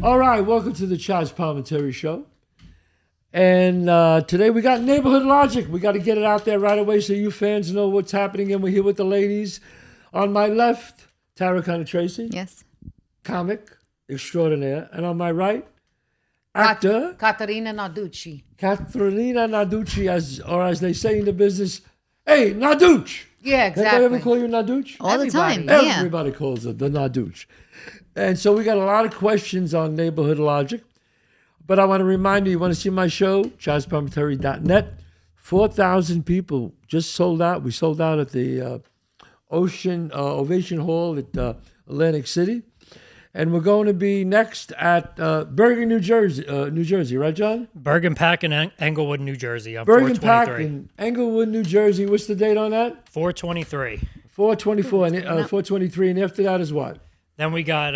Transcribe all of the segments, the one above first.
All right, welcome to the Chazz Palminteri Show. And today we got Neighborhood Logic. We got to get it out there right away so you fans know what's happening. And we're here with the ladies. On my left, Tara Tracy. Yes. Comic extraordinaire. And on my right, actor. Kathrine Narducci. Kathrine Narducci, as they say in the business. Hey, Narducci. Yeah, exactly. Anybody ever call you Narducci? All the time. Everybody calls it the Narducci. And so we got a lot of questions on Neighborhood Logic. But I want to remind you want to see my show, ChazzPalminteri.net. 4,000 people just sold out. We sold out at the Ovation Hall at Atlantic City. And we're going to be next at Bergen, New Jersey, right, John? Bergen Pack in Englewood, New Jersey on Bergen 423. Pack in Englewood, New Jersey. What's the date on that? 423. 424 and 423. And after that is what? Then we got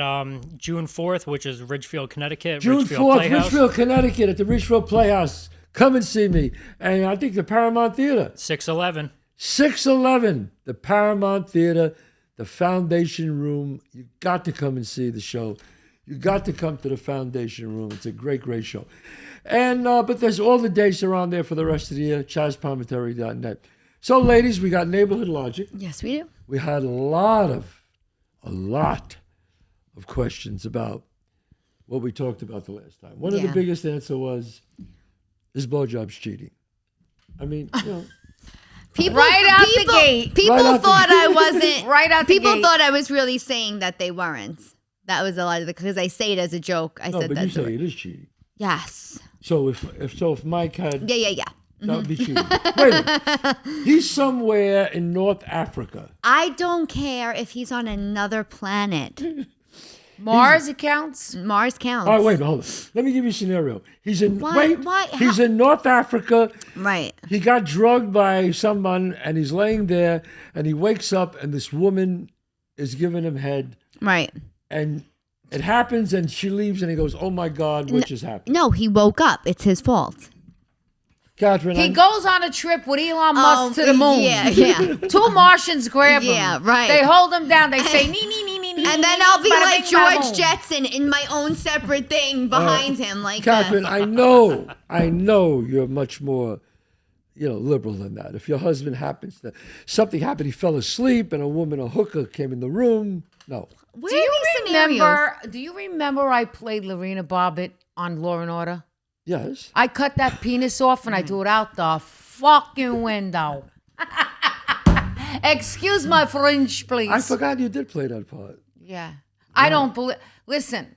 June 4th, which is Ridgefield, Connecticut. June Ridgefield 4th, Playhouse. Ridgefield, Connecticut at the Ridgefield Playhouse. Come and see me. And I think the Paramount Theater. 611. 611, the Paramount Theater, the Foundation Room. You got to come and see the show. You got to come to the Foundation Room. It's a great, great show. And but there's all the dates are on there for the rest of the year, ChazzPalminteri.net. So, ladies, we got Neighborhood Logic. Yes, we do. We had a lot of questions about what we talked about the last time. One of the biggest answer was, is blowjobs cheating? I mean, you know. People the gate. People Right out the thought gate. I wasn't. Right out the People gate. thought I was really saying that they weren't. That was a lot of because I say it as a joke. I No, said but that. you say it is cheating. Yes. So if Mike had, Yeah. that would be cheating. Wait a minute. He's somewhere in North Africa. I don't care if he's on another planet. Mars accounts. Mars counts. All right, wait, hold on. Let me give you a scenario. He's in Why? He's in North Africa. Right. He got drugged by someone, and he's laying there, and he wakes up, and this woman is giving him head, Right. and it happens, and she leaves, and he goes, "Oh my God, what just happened?" No, he woke up. It's his fault. Kathrine, He goes on a trip with Elon Musk to the moon. Yeah. Two Martians grab him. Yeah, right. They hold him down. They say, nee. And then I'll be bada like bing, bada George boom. Jetson in my own separate thing behind him, like Kathrine, that. I know you're much more, liberal than that. If your husband something happened, he fell asleep, and a hooker came in the room. No. Where Do are you these scenarios? remember? Do you remember I played Lorena Bobbitt on Law and Order? Yes. I cut that penis off and I threw it out the fucking window. Excuse my French, please. I forgot you did play that part. Yeah. I don't believe. Listen,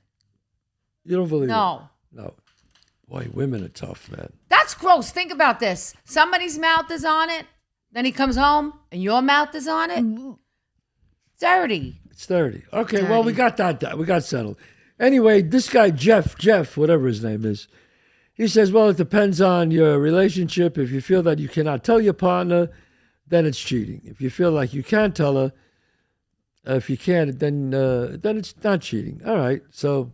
You don't believe no. it? No. Boy, women are tough, man. That's gross. Think about this. Somebody's mouth is on it. Then he comes home and your mouth is on it. Dirty. It's 30. Okay, well, we got that. We got settled. Anyway, this guy, Jeff, whatever his name is, he says, well, it depends on your relationship. If you feel that you cannot tell your partner, then it's cheating. If you feel like you can't tell her, if you can't, then it's not cheating. All right, so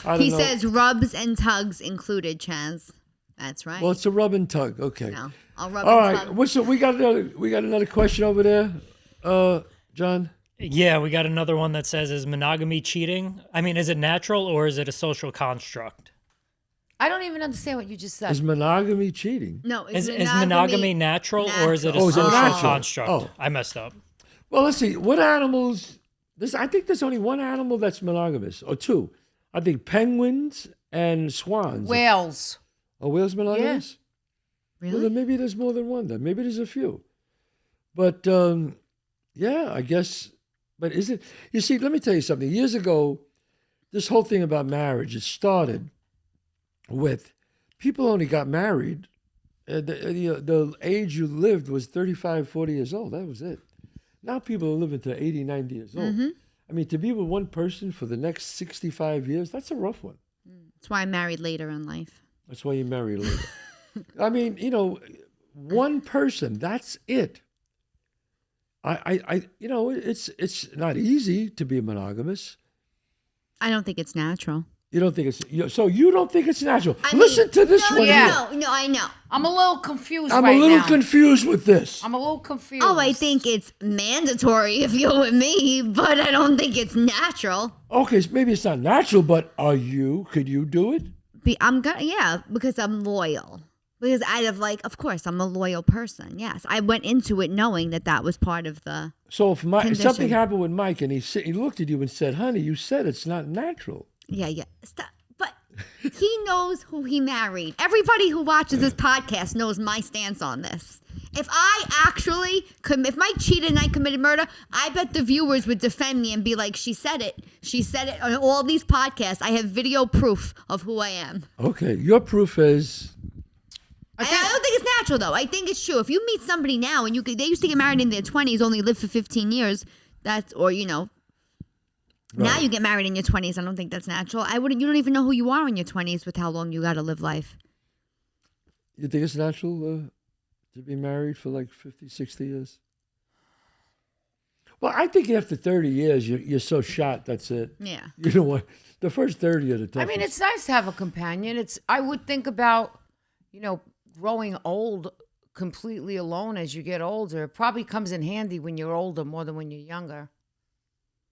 I don't know. He says rubs and tugs included, Chaz. That's right. Well, it's a rub and tug. Okay. No, I'll rub All and right. tug. So we got another question over there, John. Yeah, we got another one that says, is monogamy cheating? I mean, is it natural or is it a social construct? I don't even understand what you just said. Is monogamy cheating? No, Is monogamy natural or is it a Oh, is it social natural? construct? Oh. I messed up. Well, let's see. What animals? I think there's only one animal that's monogamous, or two. I think penguins and swans. Whales. Are whales monogamous? Really? Well, then maybe there's more than one. Then maybe there's a few. But yeah, I guess. But is it? You see, let me tell you something. Years ago, this whole thing about marriage, it started with people only got married. The age you lived was 35, 40 years old. That was it. Now people are living to 80, 90 years old. Mm-hmm. I mean, to be with one person for the next 65 years, that's a rough one. That's why I married later in life. That's why you marry later. I mean, one person, that's it. It's not easy to be monogamous. I don't think it's natural. You don't think it's so? You don't think it's natural? I Listen mean, to this no, one. Yeah. Here. No, I know. I'm a little confused I'm right a little now. confused with this. I'm a little confused. Oh, I think it's mandatory if you're with me, but I don't think it's natural. Okay, so maybe it's not natural, but could you do it? Because I'm loyal. Because of course, I'm a loyal person. Yes, I went into it knowing that was part of the. So if something condition. happened with Mike and he looked at you and said, "Honey, you said it's not natural." Yeah. Stop. But he knows who he married. Everybody who watches this podcast knows my stance on this. If if Mike cheated and I committed murder, I bet the viewers would defend me and be like, she said it. She said it on all these podcasts. I have video proof of who I am. Okay, your proof is. I don't think it's natural, though. I think it's true. If you meet somebody now and they used to get married in their 20s, only live for 15 years, now you get married in your 20s. I don't think that's natural. You don't even know who you are in your 20s with how long you got to live life. You think it's natural to be married for like 50, 60 years? Well, I think after 30 years, you're so shot, that's it. Yeah. You know what? The first 30 are the toughest. I mean, it's nice to have a companion. I would think about, growing old completely alone as you get older. It probably comes in handy when you're older more than when you're younger.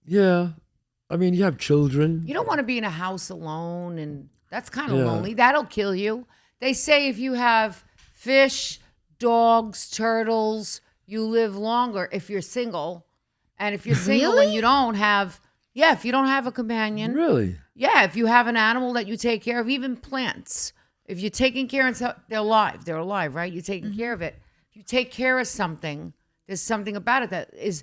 Yeah. I mean, you have children. You don't want to be in a house alone, and that's kind of Yeah. lonely. That'll kill you. They say if you have fish, dogs, turtles, you live longer if you're single. And if you're single Really? and you don't have, if you don't have a companion. Really? Yeah, if you have an animal that you take care of, even plants. If you're taking care of, they're alive. They're alive, right? You're taking care of it. If you take care of something, there's something about it that is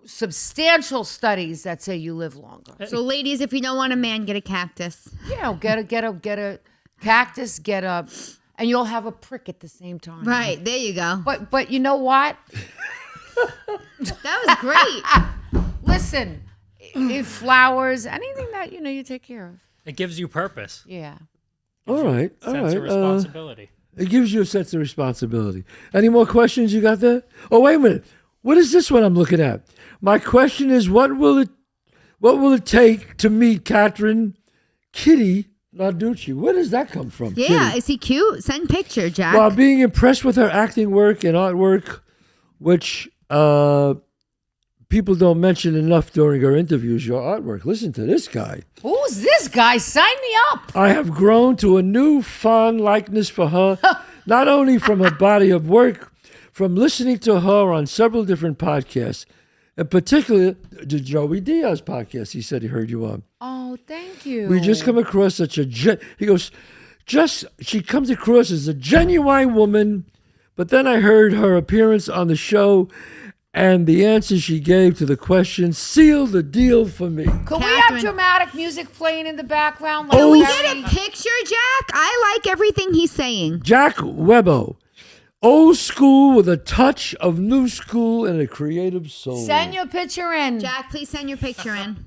substantial studies that say you live longer. So, ladies, if you don't want a man, get a cactus. Get a cactus, and you'll have a prick at the same time. Right. There you go. But you know what? That was great. Listen, if flowers, anything that you take care of. It gives you purpose. Yeah. All right. All Sense of right. responsibility. It gives you a sense of responsibility. Any more questions you got there? Oh, wait a minute. What is this one I'm looking at? My question is, what will it take to meet Kathrine Narducci? Where does that come from? Yeah. Kitty? Is he cute? Send picture, Jack. While being impressed with her acting work and artwork, which people don't mention enough during her interviews, your artwork. Listen to this guy. Who's this guy? Sign me up. I have grown to a new fond likeness for her, not only from her body of work, from listening to her on several different podcasts, in particular the Joey Diaz podcast he said he heard you on. Oh, thank you. We just come across such a, he goes, she comes across as a genuine woman, but then I heard her appearance on the show and the answer she gave to the question sealed the deal for me. Could we have Kathrine. dramatic music playing in the background? Oh, we Get a picture, Jack. I like everything he's saying. Jack Webbo, old school with a touch of new school and a creative soul. Send your picture in. Jack, please send your picture in.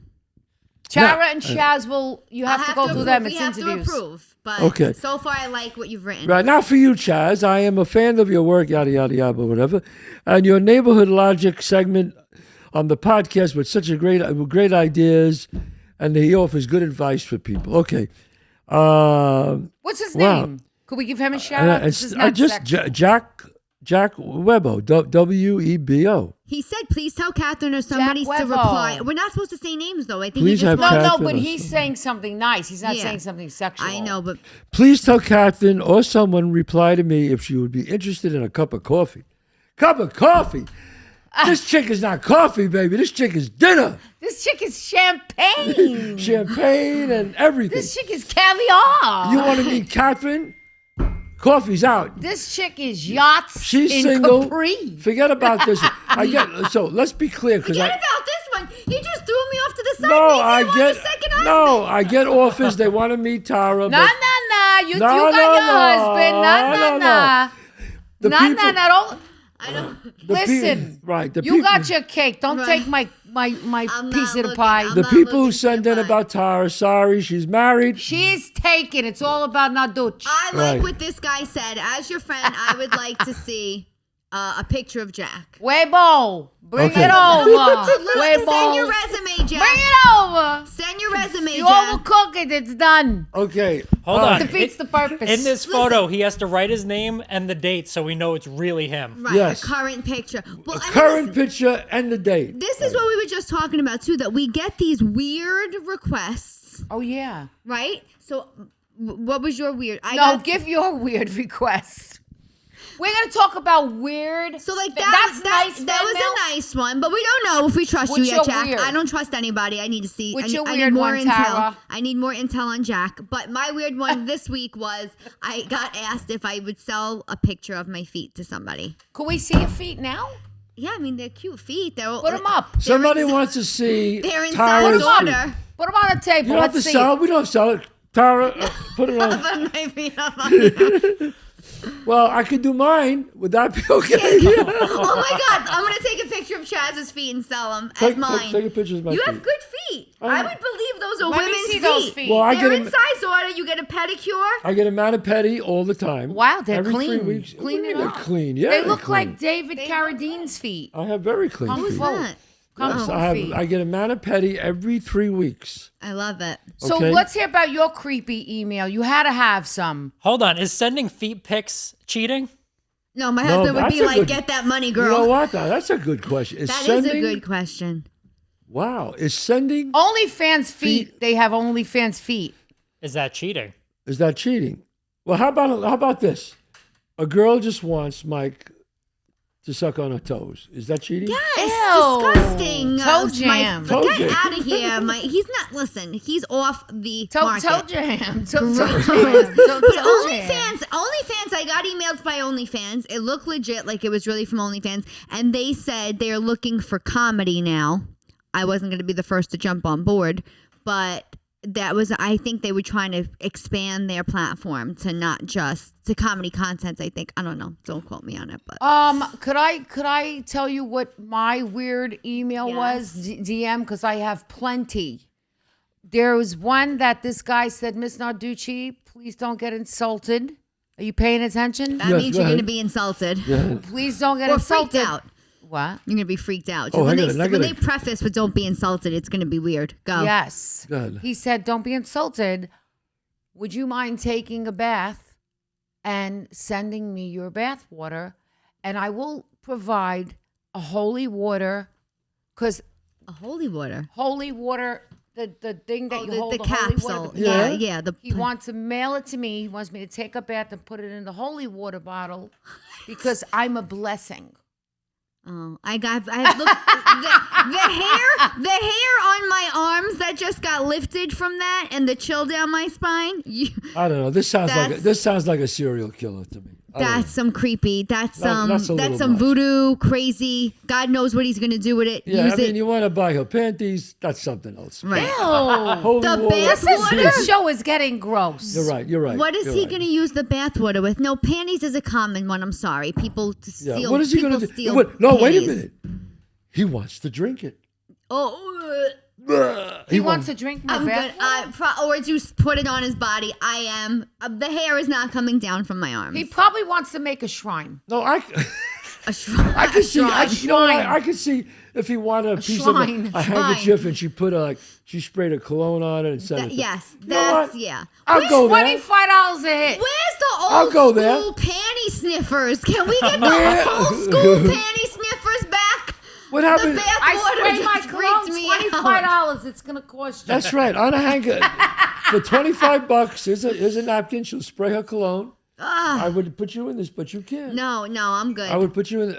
Tara and Chazz you have I'll to go through them. We It's have interviews. to approve. But Okay. so far, I like what you've written. Right, now for you, Chazz, I am a fan of your work, yada, yada, yada, whatever, and your Neighborhood Logic segment on the podcast with such great ideas, and he offers good advice for people. Okay. What's his Wow. name? Could we give him a shout out? This is not sexual. Jack Webbo, Webo. He said, please tell Kathrine or somebody to Webbo. reply. We're not supposed to say names, though. I think Please he just have wants- No, Kathrine but or he's saying something nice. He's not Yeah. saying something sexual. I know, but Please tell Kathrine or someone reply to me if she would be interested in a cup of coffee. Cup of coffee? This chick is not coffee, baby. This chick is dinner. This chick is champagne. Champagne and everything. This chick is caviar. You want to meet Kathrine? Coffee's out. This chick is yachts She's in single. Capri. Forget about this. So let's be clear, because forget about this one. He just threw me off to the side. no, Maybe I he wants get a second husband. no, I get offers. They want to meet Tara. No, but no, no. You got your husband. No, no, no. The No, people- no, no. Don't. I don't. the Listen. right? The You people, got your cake. Don't Right. take my I'm piece not of the looking. pie. I'm the not people who looking send for in mine. about Tara. Sorry, she's married. She's taken. It's all about Narducci. I like Right. what this guy said. As your friend, I would like to see a picture of Jack. Weibo, bring Okay. it over. Send your Weibo, resume, Jack. bring it over. Send your resume, You Jack. overcook it. It's done. Okay. Hold on. Defeats the purpose. In this photo, he has to write his name and the date so we know it's really him. Right, Yes. a current picture. Well, I mean, Current picture and the date. this is what we were just talking about too. That we get these weird requests, Oh yeah. right? So, what was your weird? Give your weird request. We're gonna talk about weird. So like That's nice. That was a nice one, but we don't know if we trust What's you your yet, Jack. weird? I don't trust anybody. I need to see. What's I your need weird more one, intel. Tara? I need more intel on Jack. But my weird one this week was I got asked if I would sell a picture of my feet to somebody. Can we see your feet now? Yeah, I mean they're cute feet. They're Put them up. Somebody wants to see They're in Tara's size feet. order. Put them on the table. You don't have Let's to see. sell it. We don't sell it. Tara, put it on. Put my feet up on there. Well, I could do mine. Would that be okay? Oh my God! I'm gonna take a picture of Chazz's feet and sell them as mine. Take a picture of my You feet. have good feet. I would believe those are Let me women's see feet. those feet. Well, I They're get in a, size order. You get a pedicure. I get a mani-pedi all the time. Wow, they're Every clean. 3 weeks. Clean What do you it mean up. they're clean. Yeah, They they're look clean. like David Carradine's feet. I have very clean Who's feet. that? Yes, Comfort feet. I get a mani-pedi every 3 weeks. I love it. So Okay. let's hear about your creepy email. You had to have some. Hold on. Is sending feet pics cheating? No, my No, husband would that's be a like, good- "Get that money, You girl." know what? Now, that's a good question. That is a good question. Wow. Is sending, OnlyFans feet. Feet. They have OnlyFans feet. Is that cheating? is that cheating? Well, how about this? A girl just wants Mike to suck on her toes. Is that cheating? Yes, Ew. disgusting. Toe jam. Toe Get jam. out of here. He's not. Listen, he's off the market. Toe jam. Toe Gross. jam. But Toe jam. OnlyFans, I got emailed by OnlyFans. It looked legit, like it was really from OnlyFans. And they said they're looking for comedy now. I wasn't going to be the first to jump on board, but I think they were trying to expand their platform to not just to comedy content. I think, I don't know. Don't quote me on it, but Could I tell you what my weird email was? DM, because I have plenty. There was one that this guy said, Miss Narducci, please don't get insulted. Are you paying attention? that Yes, means go you're going to ahead. be insulted. Please don't get Or insulted. freaked out. What? You're going to be freaked out. Oh, when I gotta- they preface with "Don't be insulted," it's going to be weird. Go. Yes. Good. He said, don't be insulted. Would you mind taking a bath and sending me your bath water? And I will provide a holy water, because A holy water. holy water, the thing that you hold the the holy capsule. water. Yeah. He wants to mail it to me. He wants me to take a bath and put it in the holy water bottle because I'm a blessing. Oh, I look the hair on my arms that just got lifted from that, and the chill down my spine. I don't know. This sounds That's- like a serial killer to me. I don't know. That's some creepy. That's That- that's a some little much. voodoo crazy. God knows what he's gonna do with it. Yeah, Use I mean, it. you want to buy her panties? That's something else. Right. Holy The water. bath water? This show is getting gross. You're right. You're right. What is you're he right. gonna use the bathwater with? No, panties is a common one. I'm sorry. People steal. Yeah. What is he going to do? steal No, wait a panties. minute. He wants to drink it. Oh. He wants to drink my I'm bath good. water? Or just put it on his body. I am. The hair is not coming down from my arms. He probably wants to make a shrine. No, I A shrine. I can see. You know what? shrine. I can see if he wanted a piece shrine. of a handkerchief and she put she sprayed a cologne on it and sent it. Yes, You know that's what? yeah. I'll go there. $25 a hit. Where's the I'll old go there. school panty sniffers? Can we get the Where- old school panty sniffers back? What The happened? bath I water spray my just freaked cologne, me out. $25. It's going to cost you. That's right. On a hanger for $25. Here's a napkin. She'll spray her cologne. I would put you in this, but you can't. No, I'm good. I would put you in.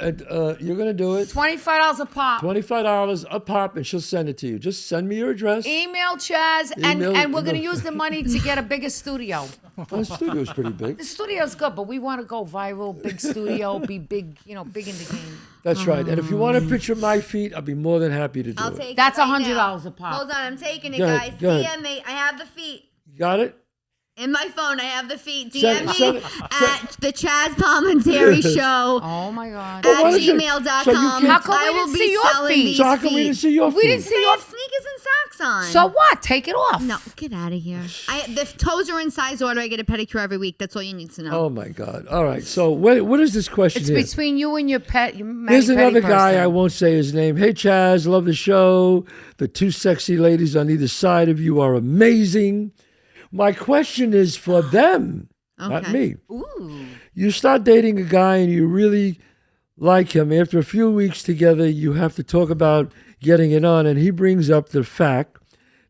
You're gonna do it. $25 a pop. $25 a pop, and she'll send it to you. Just send me your address. Email Chazz, Email- and we're going to no. use the money to get a bigger studio. The studio's pretty big. The studio's good, but we want to go viral, big studio, be big, big in the game. That's right. And if you want a picture of my feet, I'll be more than happy to do I'll it. take That's it right $100 now. a pop. Hold on, I'm taking it, Go guys. ahead, go ahead. DM me. I have the feet. You got it? In my phone, I have the feet. Send- DM me send- at the Chazz Palminteri Show Oh my God. Well, why at don't you- gmail.com. so you can't- How come we I will didn't be see your selling feet? these So how come we didn't feet. see your feet? We didn't see They your have sneakers and socks on. So what? Take it off. No, get out of here. The toes are in size order. I get a pedicure every week. That's all you need to know. Oh my God! All right. So what is this question It's here? between you and your pet. Here's another guy. I won't say his name. Hey Chazz, love the show. The two sexy ladies on either side of you are amazing. My question is for them, not me. Ooh. You start dating a guy and you really like him. After a few weeks together, you have to talk about getting it on, and he brings up the fact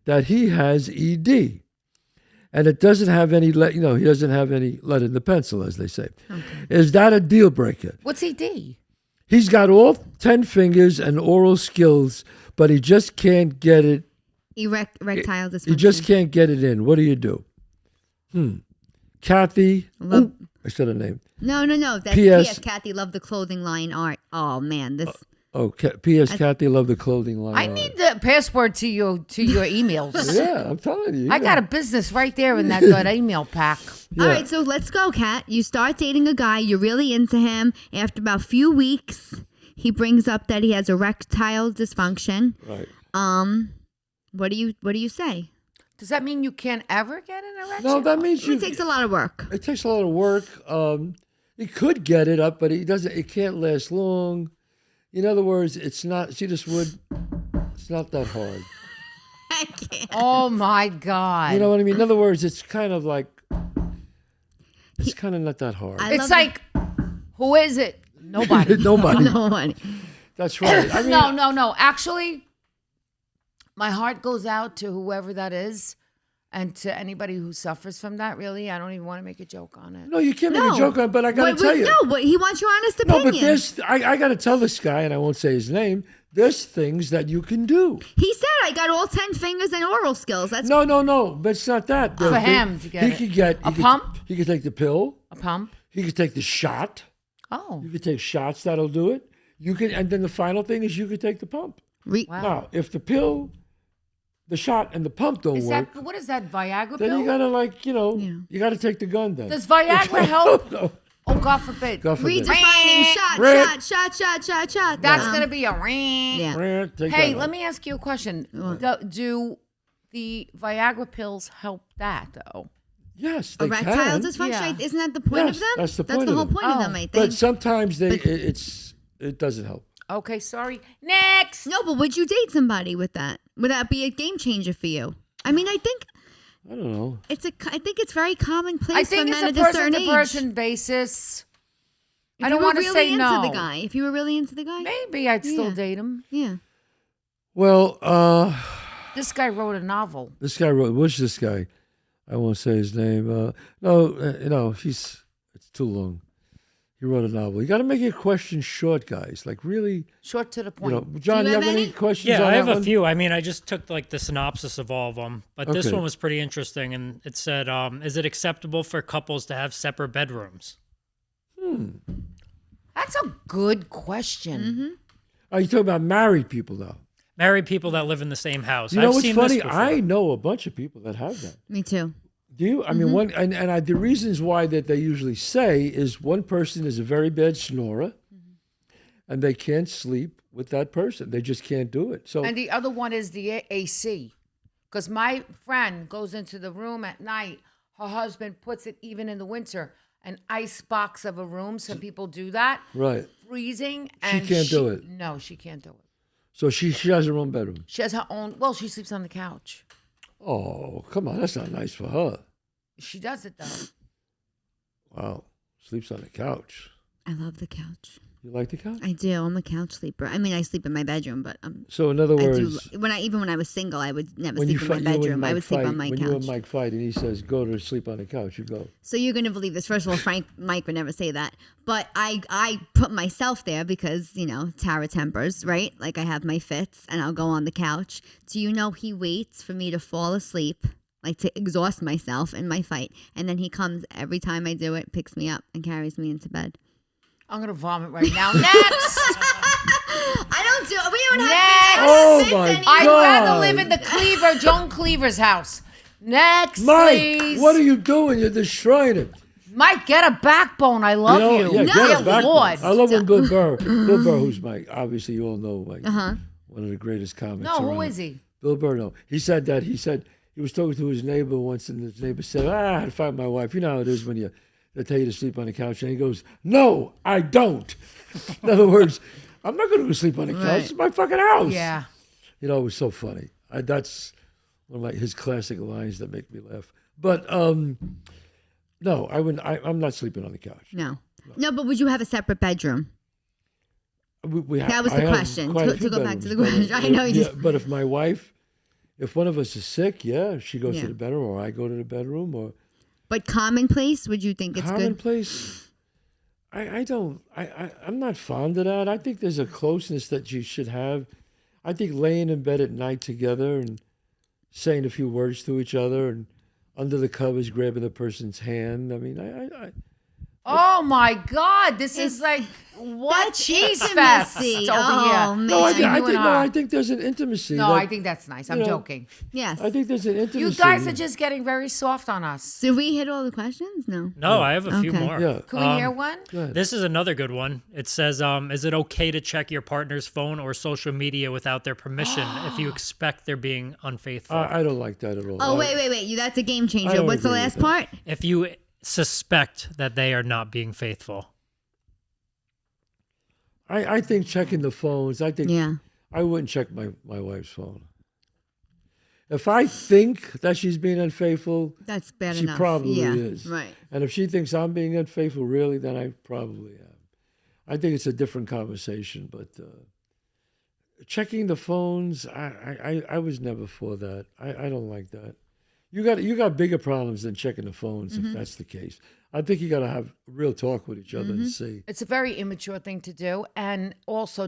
that he has ED, and it doesn't have any lead. He doesn't have any lead in the pencil, as they say. Okay. Is that a deal breaker? What's ED? He's got all 10 fingers and oral skills, but he just can't get it. Erectile dysfunction. He just can't get it in. What do you do? Kathy. I said her name. No. That's P.S. Kathy, love the clothing line art. Oh man, this. P.S. Kathy, love the clothing line. I need the password to your emails. Yeah, I'm telling you. I got a business right there in that email pack. Yeah. All right, so let's go, Kat. You start dating a guy. You're really into him. After about a few weeks, he brings up that he has erectile dysfunction. Right. What do you say? Does that mean you can't ever get an erection? No, that means It takes a lot of work. It takes a lot of work. He could get it up, but he doesn't. It can't last long. In other words, it's not. See this wood? It's not that hard. I can't. Oh my God. You know what I mean? In other words, it's kind of like. It's kind of not that hard. It's like, who is it? Nobody. Nobody. No one. That's right. I mean, No. Actually, my heart goes out to whoever that is, and to anybody who suffers from that. Really, I don't even want to make a joke on it. No, you can't make a joke on it, but I got to tell you. No, but he wants your honest opinion. No, but I got to tell this guy, and I won't say his name, there's things that you can do. He said I got all 10 fingers and oral skills. That's No, but it's not that. For him to get he it. could get A pump? He could take the pill. A pump? He could take the shot. Oh. You could take shots that'll do it. You could, and then the final thing is you could take the pump. Wow. Now, if the pill, the shot, and the pump don't work, What is that, Viagra then pill? you gotta you gotta take the gun then. Does Viagra help? No. Oh, God forbid. God forbid. redefining shot. That's going to be a ring. Yeah. Hey, let me ask you a question. Do the Viagra pills help that, though? Yes, they Erectile can. dysfunction, Yeah. isn't that the point Yes, of them? that's the point the of whole them. point of them, I think. But sometimes it doesn't help. Okay, sorry. Next. No, but would you date somebody with that? Would that be a game changer for you? I mean, I don't know. I think it's very commonplace I think for it's men a at a certain age. person-to-person basis. If I don't you were want to really say into no. the guy. If you were really into the guy, Maybe I'd still date him. yeah. Well, This guy wrote a novel. this guy wrote. What's this guy? I won't say his name. It's too long. He wrote a novel. You got to make your questions short, guys. Like really, Short to the point. John, Do you you have have any any? questions? Yeah, on I have that a one? few. I mean, I just took the synopsis of all of them, but this Okay. one was pretty interesting, and it said, "Is it acceptable for couples to have separate bedrooms?" That's a good question. Are you talking about married people now? Married people that live in the same house. You know I've what's seen funny? This before. I know a bunch of people that have that. Me too. Do you? I mean, the reasons why that they usually say is one person is a very bad snorer, and they can't sleep with that person. They just can't do it. So And the other one is the AC. Because my friend goes into the room at night. Her husband puts it, even in the winter, an ice box of a room. Some people do that. right. Freezing. She And can't do it. No, she can't do it. So she has her own bedroom. She has her own. Well, she sleeps on the couch. Oh, come on, that's not nice for her. She does it, though. Wow, sleeps on the couch. I love the couch. You like the couch? I do. I'm a couch sleeper. I mean, I sleep in my bedroom, but So in other I words, do. Even when I was single, I would never when you sleep in my fight, you and bedroom. I Mike would sleep fight, on my when you and couch. Mike fight, and he says, "Go to sleep on the couch," you go. So you're gonna believe this. First of all, Mike would never say that, but I put myself there because Tara tempers, right? Like I have my fits, and I'll go on the couch. Do you know he waits for me to fall asleep, like to exhaust myself in my fight, and then he comes every time I do it, picks me up, and carries me into bed. I'm going to vomit right now. Next! We don't have Next. Oh fits my anymore. I'd God. rather live in the Joan Cleaver's house. Next, Mike, please. what are you doing? You're destroying it. Mike, get a backbone. I love you. Yeah, No. get it back. Lord. I love when Bill Burr, who's Mike. Obviously, you all know Mike. One of the greatest comics. No, who around. is he? Bill Burr, no. He said that. He said he was talking to his neighbor once, and his neighbor said, I had to fight my wife. You know how it is when they tell you to sleep on the couch. And he goes, no, I don't. In other words, I'm not going to go sleep on the couch. Right. It's my fucking house. Yeah. You know, it was so funny. That's one of his classic lines that make me laugh. But no, I wouldn't. I'm not sleeping on the couch. No, but would you have a separate bedroom? That was I the have question. quite a To few go back to the bedrooms, question. I know you just. But if my wife, if one of us is sick, she goes Yeah. to the bedroom, or I go to the bedroom, or But commonplace, would you think it's good? commonplace. I don't. I'm not fond of that. I think there's a closeness that you should have. I think laying in bed at night together and saying a few words to each other and under the covers grabbing the person's hand. I mean, Oh my God! This is like what That's cheese fest intimacy. over Oh, here. man. no, You and I. I think there's an intimacy. No, that- I think that's nice. I'm you know, joking. Yes. I think there's an intimacy. You guys are just getting very soft on us. Did we hit all the questions? No. No, I have a few Okay. more. Yeah. Can we hear one? Go ahead. This is another good one. It says, is it okay to check your partner's phone or social media without their permission if you expect they're being unfaithful? I don't like that at all. Oh, wait. That's a game I changer. don't What's the agree last with that. part? If you suspect that they are not being faithful. I think checking the phones. I think Yeah. I wouldn't check my wife's phone. If I think that she's being unfaithful, That's bad she enough. probably yeah. is. Right. And if she thinks I'm being unfaithful, really, then I probably am. I think it's a different conversation. But checking the phones, I was never for that. I don't like that. You got bigger problems than checking the phones if that's the case. I think you got to have real talk with each other and see. It's a very immature thing to do, and also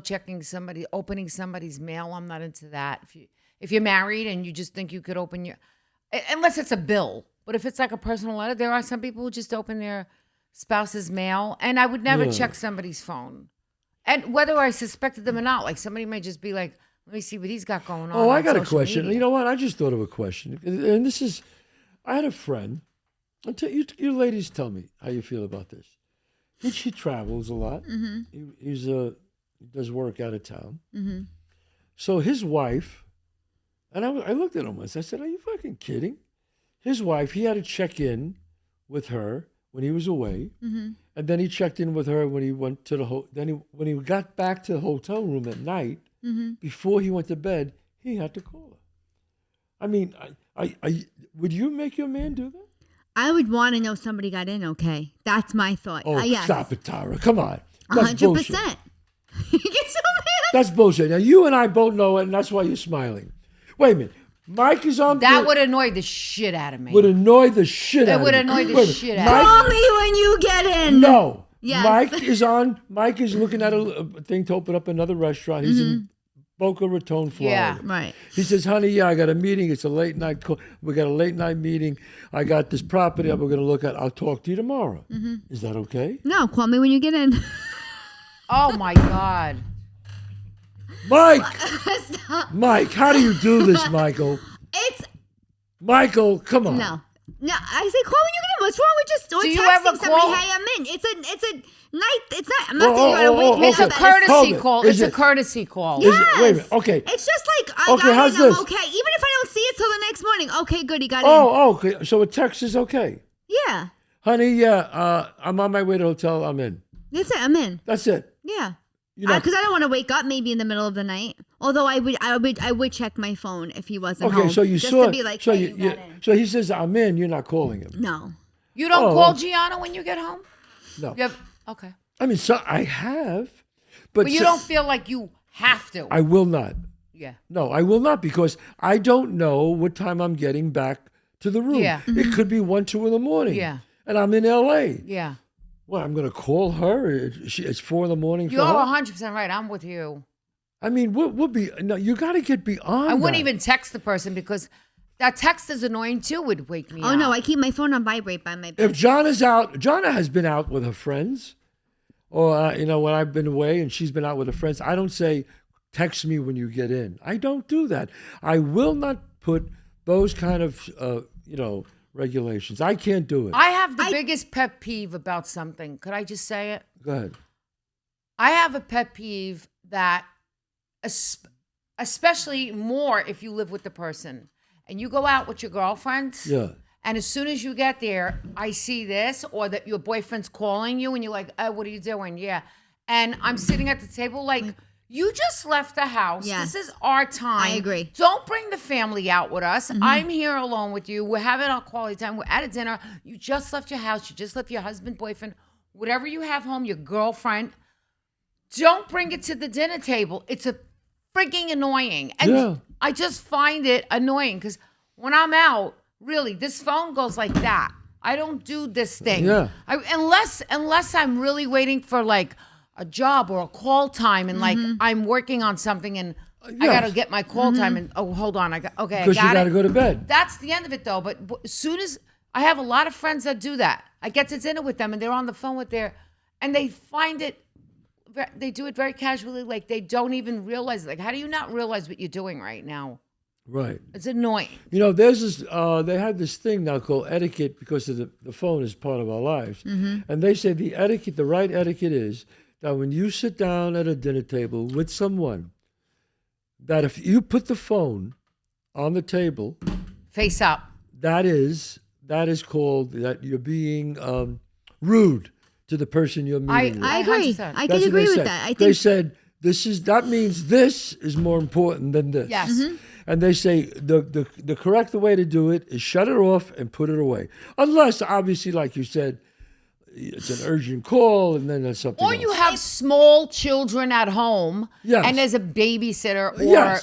opening somebody's mail. I'm not into that. If you're married and you just think you could open unless it's a bill, but if it's like a personal letter, there are some people who just open their spouse's mail, and I would never check somebody's phone. And whether I suspected them or not, like somebody may just be like, let me see what he's got going on. Oh, I on got a social question. media. You know what? I just thought of a question. And this is, I had a friend. You ladies tell me how you feel about this. He travels a lot. He does work out of town. So his wife, and I looked at him once. I said, are you fucking kidding? His wife, he had to check in with her when he was away. And then he checked in with her when he went to when he got back to the hotel room at night, before he went to bed, he had to call her. I mean, would you make your man do that? I would want to know somebody got in okay. That's my thought. Oh, yes. stop it, Tara. Come on. That's 100%. bullshit. You get so mad. That's bullshit. Now, you and I both know it, and that's why you're smiling. Wait a minute. Mike is on... That would annoy the shit out of me. Would annoy the shit out of me. It would annoy the Wait a minute. shit out of me. Call me when you get in. No. Yes. Mike is looking at a thing to open up another restaurant. He's in Boca Raton, Florida. Yeah. Right. He says, honey, I got a meeting. It's a late night call. We got a late night meeting. I got this property that we're going to look at. I'll talk to you tomorrow. Is that okay? No, call me when you get in. Oh my God. Mike! Stop. Mike, how do you do this, Michael? It's Michael, come on. no. I say call when you get in. What's wrong with just Do you texting ever somebody? call- Hey, I'm in. It's a night. It's not. I'm not Oh, saying you gotta oh, wake oh, me It's okay. a up. courtesy Hold it. call. Is It's a it- courtesy call. Is it- Yes. wait a minute. Okay. It's just like I Okay, got how's in. I'm this? okay. Even if I don't see it till the next morning. Okay, good. He got in. Oh, okay. So a text is okay. Yeah. Honey, yeah, I'm on my way to the hotel. I'm in. That's it. I'm in. That's it. Yeah. You know, Because I don't want to wake up maybe in the middle of the night. Although I would check my phone if he wasn't okay, home. so you just saw to be like, so hey, you, you got in. so he says, I'm in, you're not calling him. No. You don't Oh, call well- Gianna when you get home? No. You have, okay. I mean, so I have, but But you so- don't feel like you have to. I will not. Yeah. No, I will not because I don't know what time I'm getting back to the room. Yeah. It could be 1, 2 in the morning. Yeah. And I'm in LA. Yeah. Well, I'm going to call her. It's 4 in the morning for You're her. 100% right. I'm with you. I mean, we'll be, no, you got to get beyond I wouldn't that. even text the person because that text is annoying too, would wake me up. Oh, no. I keep my phone on vibrate by my bed. If John is out, Jonna has been out with her friends, or when I've been away and she's been out with her friends, I don't say, text me when you get in. I don't do that. I will not put those kind of, regulations. I can't do it. I have the biggest pet peeve about something. Could I just say it? Go ahead. I have a pet peeve that especially more if you live with the person and you go out with your girlfriend. Yeah. And as soon as you get there, I see this, or that your boyfriend's calling you and you're like, oh, what are you doing? Yeah. And I'm sitting at the table like, you just left the house. Yeah. This is our time. I agree. Don't bring the family out with us. I'm here alone with you. We're having our quality time. We're at a dinner. You just left your house. You just left your husband, boyfriend, whatever you have home, your girlfriend. Don't bring it to the dinner table. It's a freaking annoying. And Yeah. I just find it annoying because when I'm out, really, this phone goes like that. I don't do this thing. Yeah. Unless I'm really waiting for like a job or a call time and like I'm working on something and I Yes. gotta get my call time and hold on, I got Because you got to go to bed. That's the end of it though. But as soon as I have a lot of friends that do that, I get to dinner with them and they're on the phone with and they find it. They do it very casually, like they don't even realize. Like, how do you not realize what you're doing right now? Right. It's annoying. You know, there's this. They have this thing now called etiquette because of the phone is part of our lives, and they say the right etiquette is that when you sit down at a dinner table with someone, that if you put the phone on the table, Face up. that is called that you're being rude to the person you're meeting with. I agree. 100%. I That's can what they agree with said. that. I They think said that means this is more important than this. Yes. And they say the correct way to do it is shut it off and put it away. Unless, obviously, like you said, it's an urgent call and then there's something Or else. you have small children at home, Yes. and there's a babysitter. Or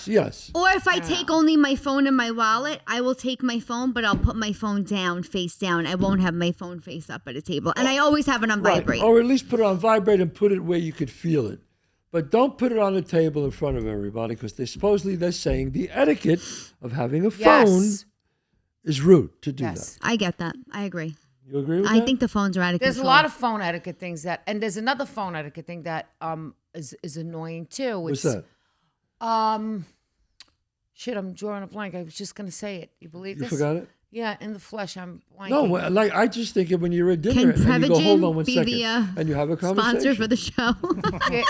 Yes. or if I take only my phone and my wallet, I will take my phone, but I'll put my phone down, face down. I won't have my phone face up at a table. And I always have it on Right. vibrate. Or at least put it on vibrate and put it where you could feel it. But don't put it on the table in front of everybody because they're saying the etiquette of having a phone Yes. is rude to do Yes. I get that. I agree. that. You agree with I that? think the phones are out of There's control. a lot of phone etiquette things and there's another phone etiquette thing that is annoying too. What's It's, that? Shit, I'm drawing a blank. I was just gonna say it. You believe You this? forgot it? Yeah, in the flesh, I'm blanking. No, like I just think of when you're at dinner Can and you go, hold on Prevagen one be second, the and you have a conversation. sponsor for the show? Yeah.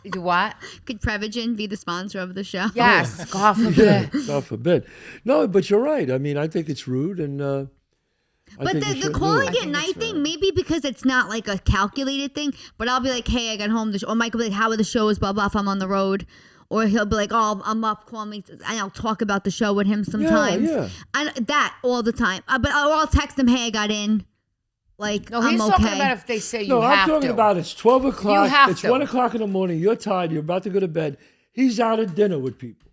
You what? Could Prevagen be the sponsor of the show? Yes. God Yeah, forbid. God forbid. No, but you're right. I mean, I think it's rude, and I But think you the shouldn't do calling it. at night thing, maybe because it's not like a calculated thing, but I'll be like, hey, I got home. Or Mike will be like, how are the shows, blah, blah, if I'm on the road. Or he'll be like, oh, I'm up, call me. And I'll talk about the show with him sometimes. Yeah. And that all the time. But I'll text him, hey, I got in. Like, No, I'm he's okay. talking about if they say you No, have I'm talking to. about it's 12 o'clock. have It's to. 1 o'clock in the morning. You're tired. You're about to go to bed. He's out at dinner with people.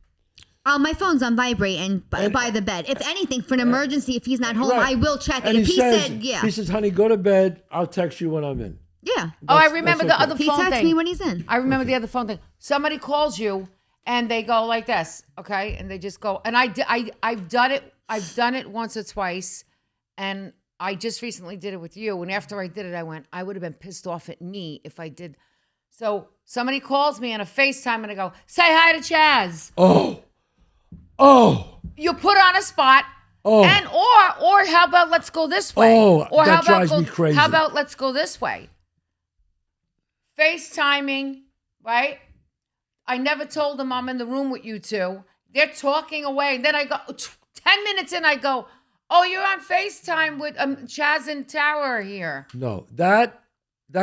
My phone's on vibrate and by the bed. If anything, for an emergency, if he's not home, Right. I will check it. And If he says, said, yeah. He says, honey, go to bed. I'll text you when I'm in. Yeah. Oh, I That's- remember that's the okay. other He phone texts thing. me when he's in. I remember the other phone thing. Somebody calls you and they go like this, okay? And they just go. And I've done it. I've done it once or twice, and I just recently did it with you. And after I did it, I went, I would have been pissed off at me if I did. So somebody calls me on a FaceTime and I go, say hi to Chazz. Oh. You put on a spot. Oh. And or how about let's go this way? Oh, or that how about drives go, me crazy. How about let's go this way? FaceTiming, right? I never told them I'm in the room with you two. They're talking away. Then I go 10 minutes in, I go, oh, you're on FaceTime with Chazz and Tara here. No, that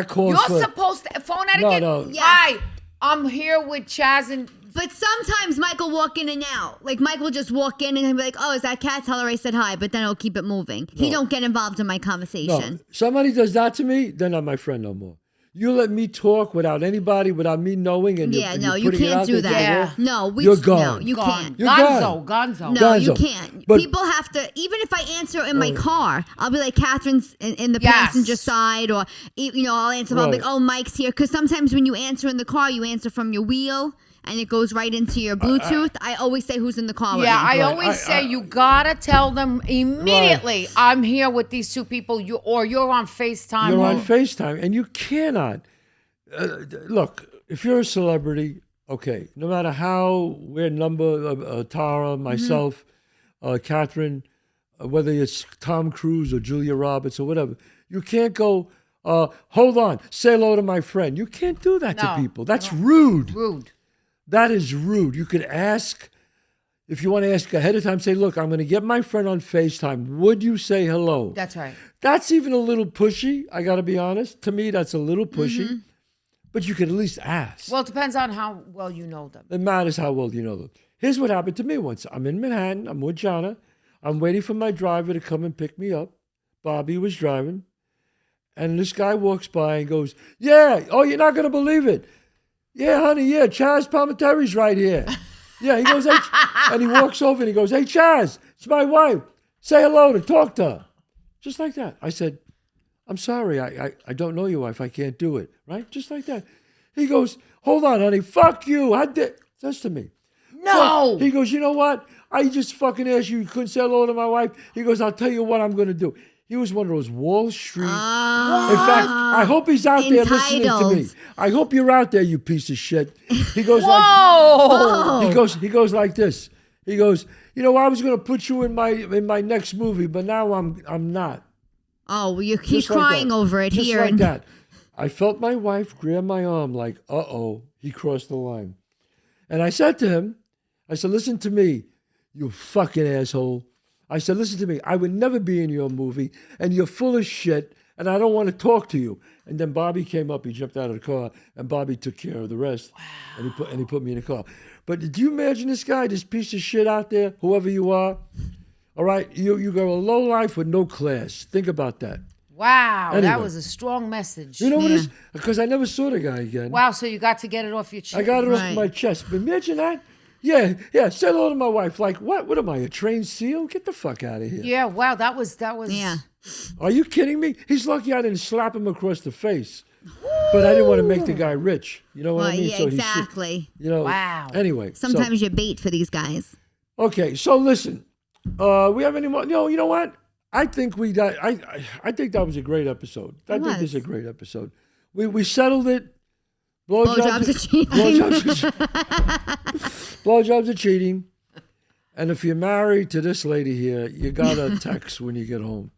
calls You're for... supposed to phone etiquette. No. Yes. Hi, I'm here with Chazz and But sometimes Mike will walk in and out. Like Mike will just walk in and he'll be like, "Oh, is that Kat? Tell her I said hi." But then he'll keep it moving. He don't get involved in my No, conversation. somebody does that to me, they're not my friend no more. You let me talk without anybody, without me knowing, and Yeah, and no, you're you putting it can't out do there to that. the world, No, You're no, gone. you gone. can't. You're Gonzo. No, you Gonzo. can't. But- People have to, even if I answer in my car, I'll be like, Catherine's in the Yes. passenger side, or, I'll answer, I'll be like, Right. oh, Mike's here. Because sometimes when you answer in the car, you answer from your wheel and it goes right into your Bluetooth. I always say who's in the car with yeah, me. I Right. always say you gotta tell them immediately. I'm here with these two people. You're on FaceTime. You're on or- FaceTime, and you cannot. Look, if you're a celebrity, okay, no matter how we're Tara, myself, Kathrine, whether it's Tom Cruise or Julia Roberts or whatever, you can't go, hold on, say hello to my friend. You can't do that No. to people. That's rude. Rude. That is rude. You could ask, if you want to ask ahead of time, say, look, I'm going to get my friend on FaceTime. Would you say hello? That's right. That's even a little pushy, I got to be honest. To me, that's a little pushy. But you could at least ask. Well, it depends on how well you know them. It matters how well you know them. Here's what happened to me once. I'm in Manhattan. I'm with Jana. I'm waiting for my driver to come and pick me up. Bobby was driving. And this guy walks by and goes, yeah, oh, you're not going to believe it. Yeah, honey, yeah, Chazz Palminteri's right here. Yeah, he goes, hey, and he walks over and he goes, hey, Chazz, it's my wife. Say hello to talk to her. Just like that. I said, I'm sorry, I don't know your wife. I can't do it, right? Just like that. He goes, hold on, honey, fuck you. That's to me. No. Fuck. He goes, you know what? I just fucking asked you couldn't say hello to my wife. He goes, I'll tell you what I'm going to do. He was one of those Wall Street. In fact, I hope he's out there listening to me. I hope you're out there, you piece of shit. He goes he goes like this. He goes, you know, I was going to put you in my next movie, but now I'm not. Oh, well, he's Just like crying that. over it Just here. like that. I felt my wife grab my arm like, uh-oh, he crossed the line. And I said to him, I said, listen to me, you fucking asshole. I said, listen to me, I would never be in your movie, and you're full of shit, and I don't want to talk to you. And then Bobby came up, he jumped out of the car, and Bobby took care of the rest. Wow. And he put me in the car. But did you imagine this guy, this piece of shit out there, whoever you are? All right, you go a low life with no class. Think about that. Wow, Anyway. that was a strong message. You know what it is? Because I never saw the guy again. Wow, so you got to get it off your chest. I got it off Right. my chest. But imagine that. Yeah, say hello to my wife. Like, what? What am I, a trained SEAL? Get the fuck out of here. Yeah, wow, that was. Yeah. Are you kidding me? He's lucky I didn't slap him across the face. But I didn't want to make the guy rich. You know what Well, I mean? yeah, he should- exactly. you know. Wow. Anyway. Sometimes you're bait for these guys. Okay, so listen. We have any more? No, you know what? I think we got. I think that was a great episode. I think this is a great episode. We settled it. Blowjobs are cheating. Blowjobs are cheating. And if you're married to this lady here, you gotta text when you get home.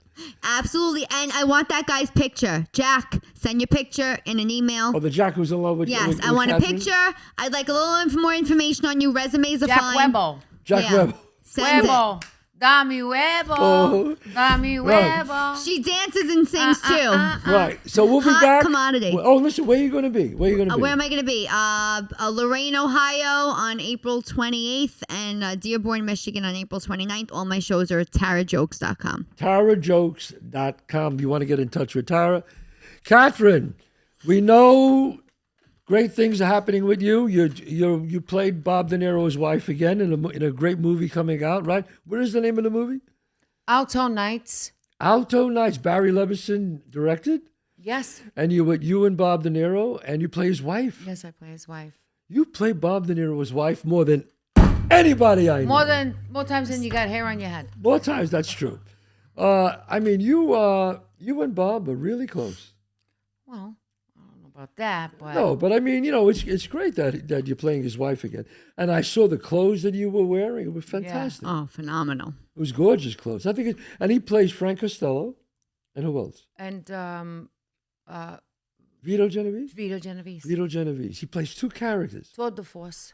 Absolutely. And I want that guy's picture. Jack, send your picture in an email. Oh, the Jack who's in love with Yes, with I want Kathrine? a picture. I'd like a little more information on you. Resumes are Jack fine. Webo. Jack Yeah. Webb. Send it. Webo. Dami Webo. Oh. Dami Right. Webo. She dances and sings too. Right. So we'll be Hot back. commodity. Oh, listen, where are you going to be? Where are you going to be? Where am I going to be? Lorraine, Ohio on April 28th and Dearborn, Michigan on April 29th. All my shows are at tarajokes.com. TaraJokes.com. You want to get in touch with Tara. Kathrine, we know great things are happening with you. You played Bob De Niro's wife again in a great movie coming out, right? What is the name of the movie? Alto Nights. Alto Nights. Barry Levinson directed. Yes. And you and Bob De Niro, and you play his wife. Yes, I play his wife. You play Bob De Niro's wife more than anybody I know. More times than you got hair on your head. More times, that's true. I mean, you and Bob are really close. Well, I don't know about that, but No, but I mean, you know, it's great that you're playing his wife again. And I saw the clothes that you were wearing. It was fantastic. Oh, phenomenal. It was gorgeous clothes. I think and he plays Frank Costello. And who else? and Vito Genovese? Vito Genovese. Vito Genovese. He plays two characters. Tour de force.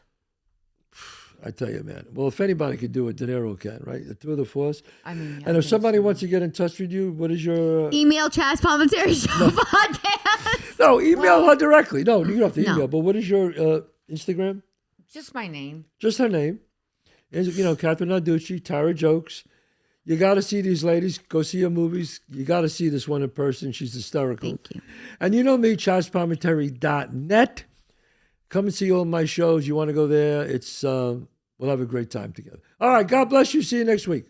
I tell you, man. Well, if anybody can do it, De Niro can, right? The Tour de Force. I mean, And if somebody wants to get in touch with you, what is your... Email Chazz Palminteri Show podcast. No, email her directly. No, you don't have to No. email. But what is your Instagram? just my name. Just her name. Is, you know, Kathrine Narducci, Tara Jokes. You got to see these ladies. Go see her movies. You got to see this one in person. She's hysterical. Thank you. And you know me, ChazzPalminteri.net. Come and see all my shows. You want to go there? It's we'll have a great time together. All right. God bless you. See you next week.